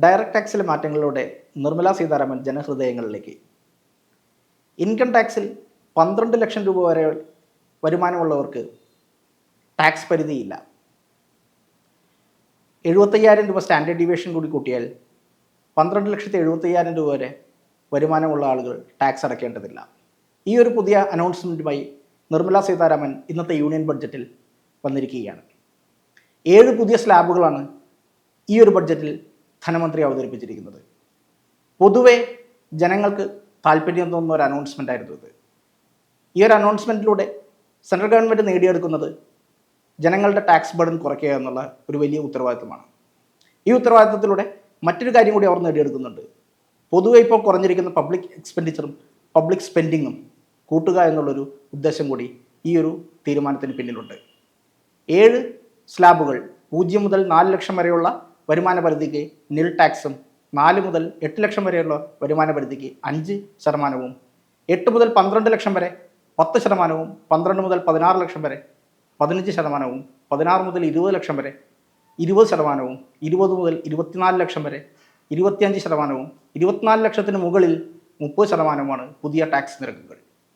Direct ടാക്സിലെ മാറ്റങ്ങളിലൂടെ Nirmala Sitharaman ജനഹൃദയങ്ങളിലേക്ക്. Income ടാക്സിൽ 12 ലക്ഷം രൂപ വരെ വരുമാനമുള്ളവർക്ക് tax പരിധിയില്ല. 75,000 രൂപ സ്റ്റാൻഡേർഡ് ഡീവിയേഷൻ കൂടി കൂട്ടിയാൽ 12,75,000 രൂപ വരെ വരുമാനമുള്ള ആളുകൾ ടാക്സ് അടയ്ക്കേണ്ടതില്ല. ഈ ഒരു പുതിയ അനൗൺസ്മെൻറ്റുമായി നിർമ്മലാ സീതാരാമൻ ഇന്നത്തെ യൂണിയൻ ബഡ്ജറ്റിൽ വന്നിരിക്കുകയാണ്. 7 പുതിയ സ്ലാബുകളാണ് ഈ ഒരു ബഡ്ജറ്റിൽ ധനമന്ത്രി അവതരിപ്പിച്ചിരിക്കുന്നത്. പൊതുവെ ജനങ്ങൾക്ക് താല്പര്യം തോന്നുന്ന ഒരു അനൗൺസ്മെൻ്റ് ആയിരുന്നു ഇത്. ഈ ഒരു അനൗൺസ്മെൻറ്റിലൂടെ സെൻട്രൽ ഗവൺമെൻറ് നേടിയെടുക്കുന്നത് ജനങ്ങളുടെ ടാക്സ് ബർഡൻ കുറയ്ക്കുക എന്നുള്ള ഒരു വലിയ ഉത്തരവാദിത്തമാണ്. ഈ ഉത്തരവാദിത്തത്തിലൂടെ മറ്റൊരു കാര്യം കൂടി അവർ നേടിയെടുക്കുന്നുണ്ട്. പൊതുവെ ഇപ്പോൾ കുറഞ്ഞിരിക്കുന്ന പബ്ലിക് എക്സ്പെൻഡിച്ചറും പബ്ലിക് സ്പെൻഡിങ്ങും കൂട്ടുക എന്നുള്ളൊരു ഉദ്ദേശം കൂടി ഈ ഒരു തീരുമാനത്തിന് പിന്നിലുണ്ട്. 7 സ്ലാബുകൾ 0 മുതൽ 4 ലക്ഷം വരെയുള്ള വരുമാന പരിധിക്ക് നിൽ ടാക്സും, 4 മുതൽ 8 ലക്ഷം വരെയുള്ള വരുമാന പരിധിക്ക് 5%, 8 മുതൽ 12 ലക്ഷം വരെ 10%, 12 മുതൽ 16 ലക്ഷം വരെ 15%, 16 മുതൽ 20 ലക്ഷം വരെ 20%, 20 മുതൽ 24 ലക്ഷം വരെ 25%, 24 ലക്ഷത്തിന് മുകളിൽ 30%, പുതിയ ടാക്സ് നിരക്കുകൾ.